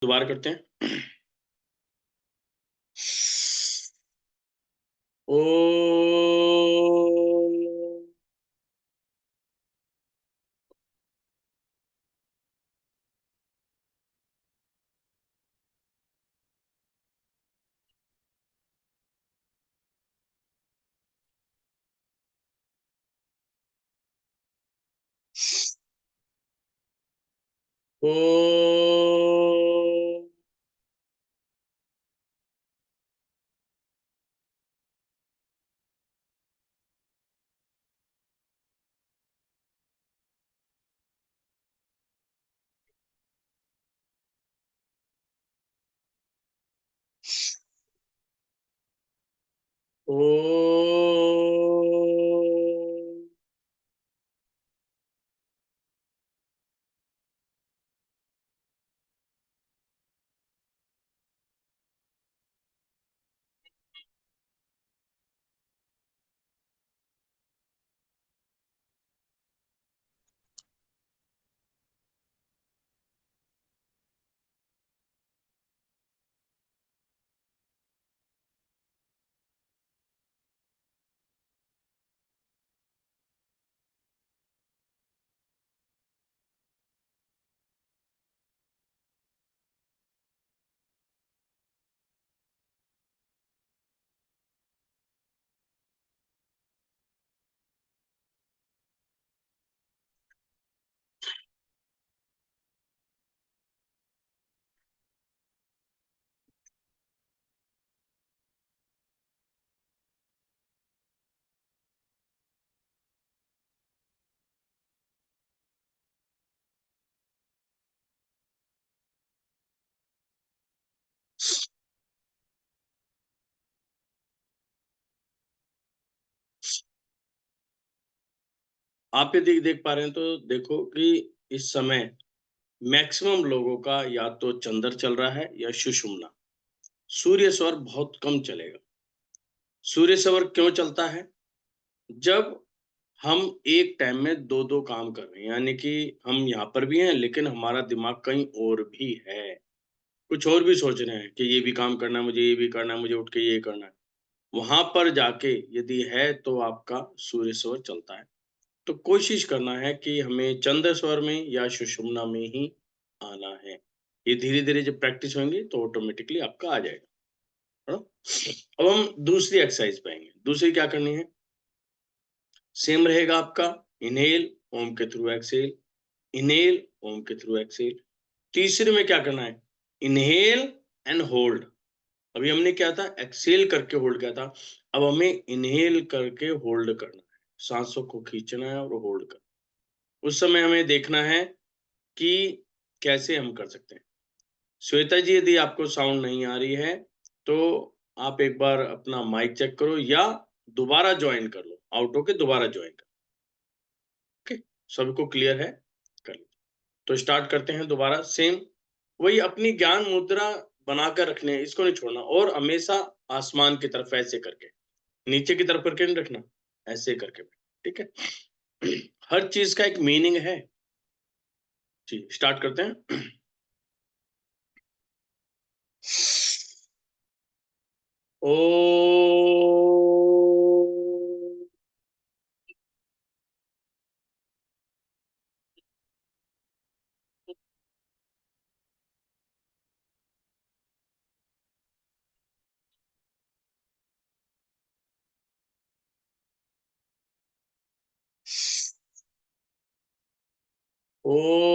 दोबारा करते हैं। ओ। ओ। ओ। आप ये देख पा रहे हैं तो देखो कि इस समय मैक्सिमम लोगों का या तो चंद्र चल रहा है या सुषुम्ना। सूर्य स्वर बहुत कम चलेगा। सूर्य स्वर क्यों चलता है? जब हम एक टाइम में दो दो काम कर रहे हैं, यानी कि हम यहाँ पर भी हैं लेकिन हमारा दिमाग कहीं और भी है, कुछ और भी सोच रहे हैं कि ये भी काम करना है मुझे, ये भी करना है मुझे, उठ के ये करना है। वहां पर जाके यदि है तो आपका सूर्य स्वर चलता है। तो कोशिश करना है कि हमें चंद्र स्वर में या सुषुम्ना में ही आना है। ये धीरे धीरे जब प्रैक्टिस होंगी तो ऑटोमेटिकली आपका आ जाएगा, है ना? अब हम दूसरी एक्सरसाइज पाएंगे। दूसरी क्या करनी है? सेम रहेगा आपका। इनहेल, ओम के थ्रू एक्सहेल, इनहेल, ओम के थ्रू एक्सहेल। तीसरे में क्या करना है? Inhale and hold. अभी हमने क्या था, एक्सहेल करके होल्ड किया था। अब हमें इनहेल करके होल्ड करना है, सांसों को खींचना है और होल्ड करना। उस समय हमें देखना है कि कैसे हम कर सकते हैं। श्वेता जी, यदि आपको साउंड नहीं आ रही है तो आप एक बार अपना माइक चेक करो या दोबारा ज्वाइन कर लो, आउट होके दोबारा ज्वाइन कर। ओके, सबको क्लियर है? कर लो। तो स्टार्ट करते हैं दोबारा। सेम वही अपनी ज्ञान मुद्रा बनाकर रखने है, इसको नहीं छोड़ना। और हमेशा आसमान की तरफ ऐसे करके, नीचे की तरफ करके नहीं रखना, ऐसे करके। ठीक है? हर चीज का एक मीनिंग है। जी, स्टार्ट करते हैं। ओ। ओ।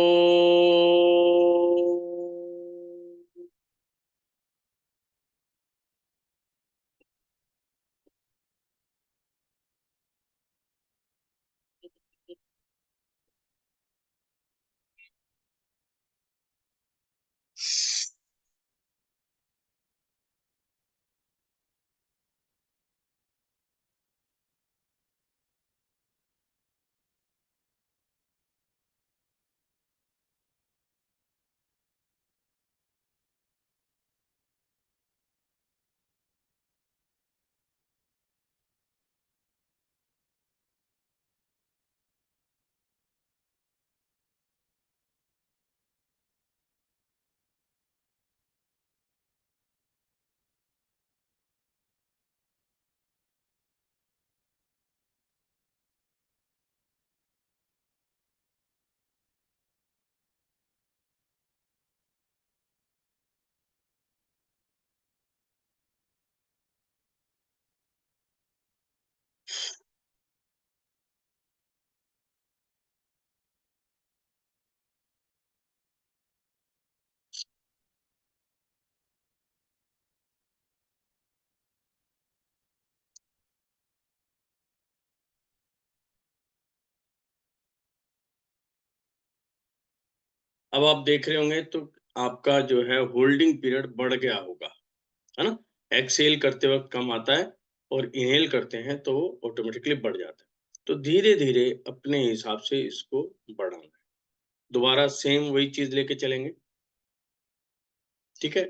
अब आप देख रहे होंगे तो आपका जो है होल्डिंग पीरियड बढ़ गया होगा, है ना? एक्सहेल करते वक्त कम आता है और इनहेल करते हैं तो वो ऑटोमेटिकली बढ़ जाता है। तो धीरे-धीरे अपने हिसाब से इसको बढ़ाना है। दोबारा सेम वही चीज़ लेके चलेंगे, ठीक है?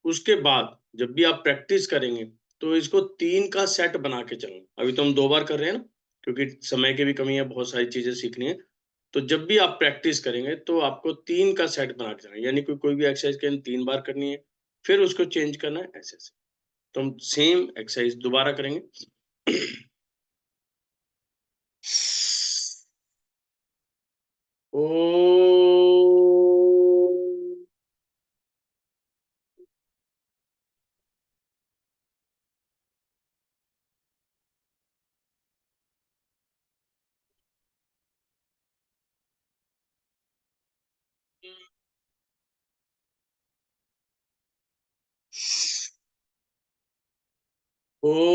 उसके बाद जब भी आप प्रैक्टिस करेंगे, तो इसको 3 का सेट बना के चलना। अभी तो हम 2 बार कर रहे हैं ना, क्योंकि समय की भी कमी है, बहुत सारी चीज़ें सीखनी है। तो जब भी आप प्रैक्टिस करेंगे, तो आपको 3 का सेट बना के चलना है, यानी कि कोई भी एक्सरसाइज के 3 बार करनी है, फिर उसको चेंज करना है, ऐसे-ऐसे। तो हम सेम एक्सरसाइज दोबारा करेंगे। ओम। ओम।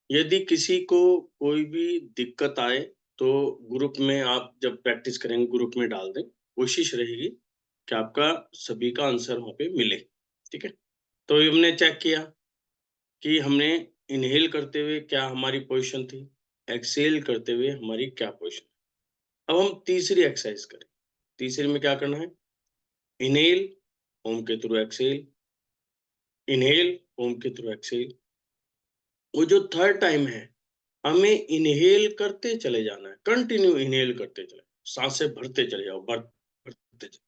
यदि किसी को कोई भी दिक्कत आए, तो ग्रुप में आप जब प्रैक्टिस करेंगे, ग्रुप में डाल दें। कोशिश रहेगी कि आपका सभी का आंसर वहाँ पे मिले, ठीक है? तो ये हमने चेक किया कि हमने इन्हेल करते हुए क्या हमारी पोज़ीशन थी, एक्सहेल करते हुए हमारी क्या पोज़ीशन। अब हम तीसरी एक्सरसाइज़ करें। तीसरे में क्या करना है? इन्हेल, ओम के थ्रू एक्सहेल, इन्हेल, ओम के थ्रू एक्सहेल। वो जो थर्ड टाइम है, हमें इन्हेल करते चले जाना है, कंटिन्यू इन्हेल करते चले, साँसें भरते चले जाओ, भरते चले,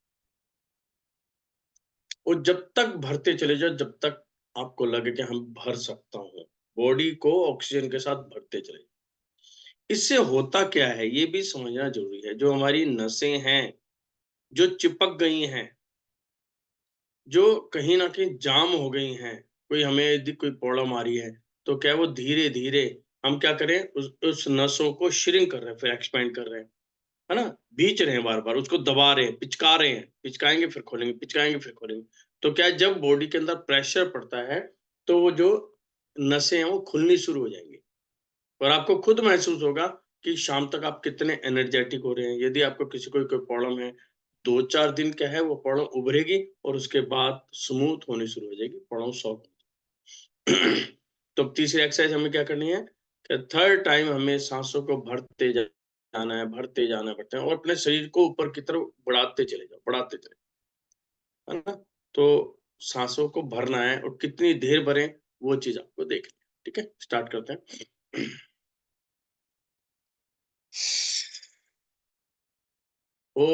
और जब तक भरते चले जाओ, जब तक आपको लगे कि हम भर सकता हूँ, बॉडी को ऑक्सीजन के साथ भरते चले जाओ। इससे होता क्या है, ये भी समझना ज़रूरी है, जो हमारी नसें हैं, जो चिपक गई हैं, जो कहीं न कहीं जाम हो गई हैं, कोई हमें यदि कोई प्रॉब्लम आ रही है, तो क्या वो धीरे-धीरे हम क्या करें, उस नसों को श्रिंक कर रहे हैं, फिर एक्सपैंड कर रहे हैं। है ना? खींच रहे हैं बार-बार, उसको दबा रहे हैं, पिचका रहे हैं, पिचकाएँगे फिर खोलेंगे, पिचकाएँगे फिर खोलेंगे। तो क्या है, जब बॉडी के अंदर प्रेशर पड़ता है, तो वो जो नसें हैं वो खुलनी शुरू हो जाएँगी और आपको खुद महसूस होगा कि शाम तक आप कितने एनर्जेटिक हो रहे हैं। यदि आपको किसी को कोई प्रॉब्लम है, 2-4 दिन क्या है वो प्रॉब्लम उभरेगी और उसके बाद स्मूथ होनी शुरू हो जाएगी, प्रॉब्लम सॉल्व। तो अब तीसरी एक्सरसाइज हमें क्या करनी है कि थर्ड टाइम हमें साँसों को जाना है, भरते जाना है, भरते हैं और अपने शरीर को ऊपर की तरफ बढ़ाते चले जाओ, बढ़ाते चले, है ना? तो साँसों को भरना है और कितनी देर भरें, वो चीज़ आपको देखनी है, ठीक है? स्टार्ट करते हैं। ओम।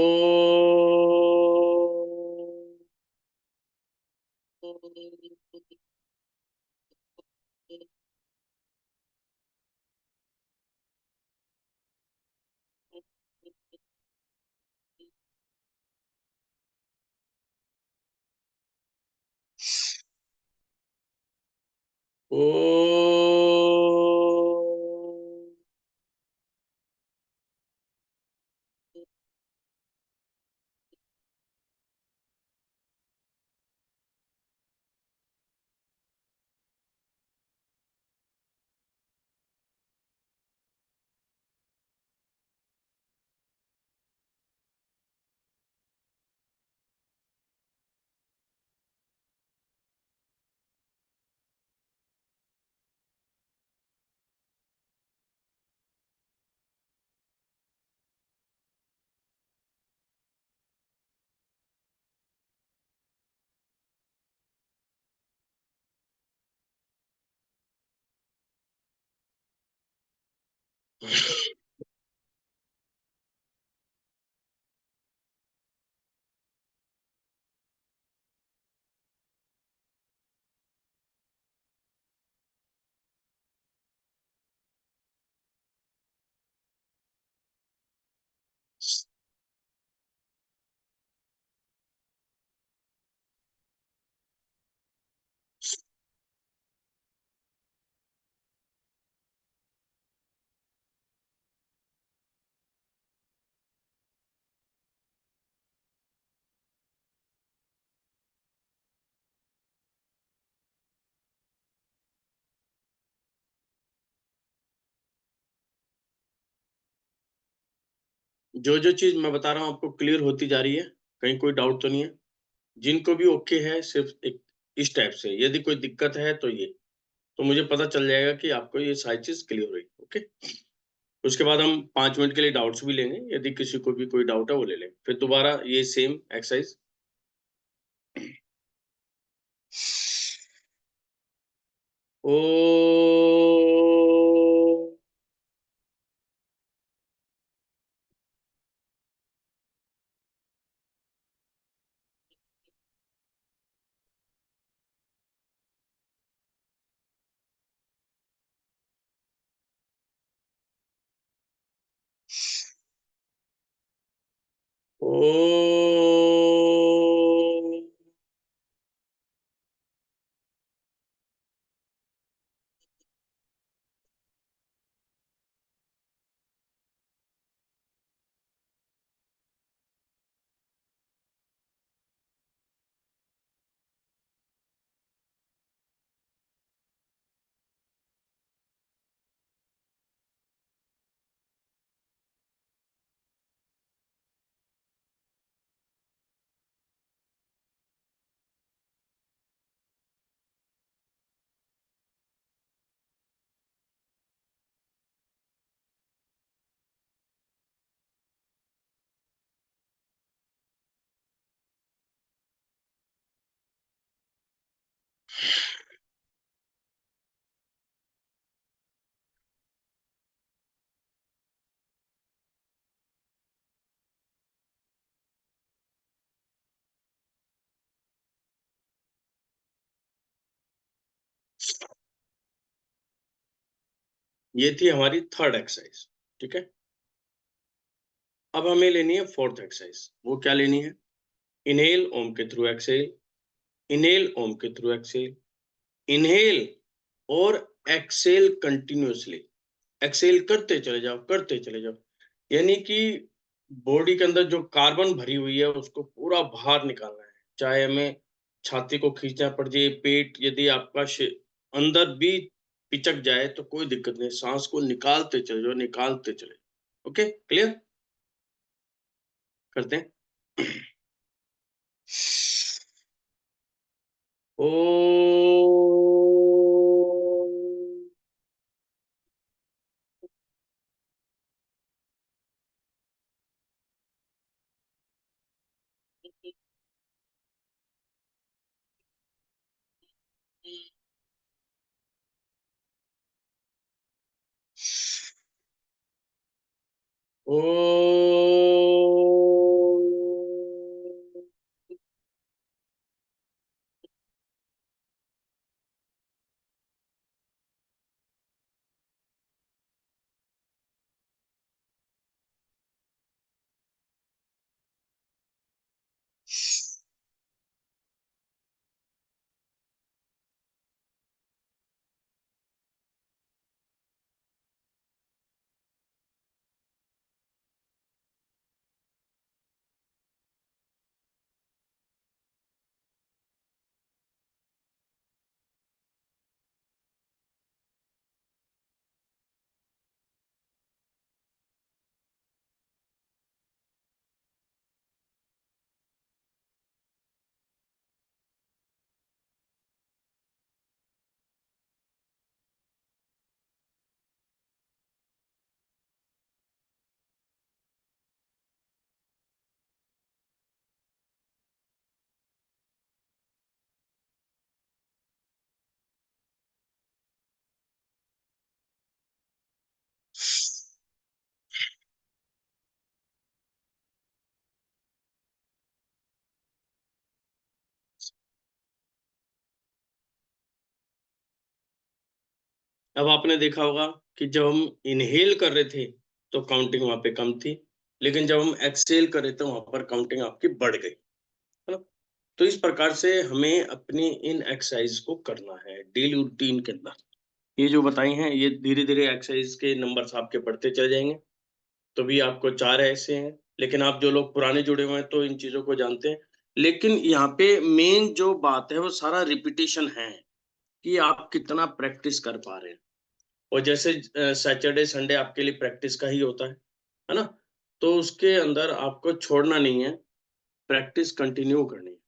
जो जो चीज मैं बता रहा हूँ आपको क्लियर होती जा रही है? कहीं कोई डाउट तो नहीं है? जिनको भी ओके है सिर्फ एक इस टाइप से, यदि कोई दिक्कत है तो ये, तो मुझे पता चल जाएगा कि आपको ये सारी चीज क्लियर हुई। ओके, उसके बाद हम 5 मिनट के लिए डाउट्स भी लेंगे, यदि किसी को भी कोई डाउट है वो ले लें, फिर दोबारा ये सेम एक्सरसाइज। ओ, ओ, ये थी हमारी थर्ड एक्सरसाइज। ठीक है, अब हमें लेनी है फोर्थ एक्सरसाइज। वो क्या लेनी है? इनहेल ओम के थ्रू एक्सहेल, इनहेल ओम के थ्रू एक्सहेल, इनहेल और एक्सहेल कंटिन्यूअसली। एक्सहेल करते चले जाओ, करते चले जाओ, यानी कि बॉडी के अंदर जो कार्बन भरी हुई है उसको पूरा बाहर निकालना है। चाहे हमें छाती को खींचना पड़ जाए, पेट यदि आपका अंदर भी पिचक जाए तो कोई दिक्कत नहीं, सांस को निकालते चले जाओ, निकालते चले जाओ। Okay, clear? करते हैं। ओ, ओ, अब आपने देखा होगा कि जब हम इनहेल कर रहे थे, तो काउंटिंग वहाँ पे कम थी, लेकिन जब हम एक्सहेल कर रहे थे, वहाँ पर काउंटिंग आपकी बढ़ गई, है ना? तो इस प्रकार से हमें अपनी इन एक्सरसाइज को करना है डेली रूटीन के अंदर। ये जो बताई हैं, ये धीरे-धीरे एक्सरसाइज के नंबर्स आपके बढ़ते चले जाएँगे। तो भी आपको 4 ऐसे हैं, लेकिन आप जो लोग पुराने जुड़े हुए हैं, तो इन चीज़ों को जानते हैं। लेकिन यहाँ पे मेन जो बात है, वो सारा रिपिटिशन है, कि आप कितना प्रैक्टिस कर पा रहे हैं। और जैसे सैटरडे, संडे आपके लिए प्रैक्टिस का ही होता है ना? तो उसके अंदर आपको छोड़ना नहीं है, प्रैक्टिस कंटिन्यू करनी है।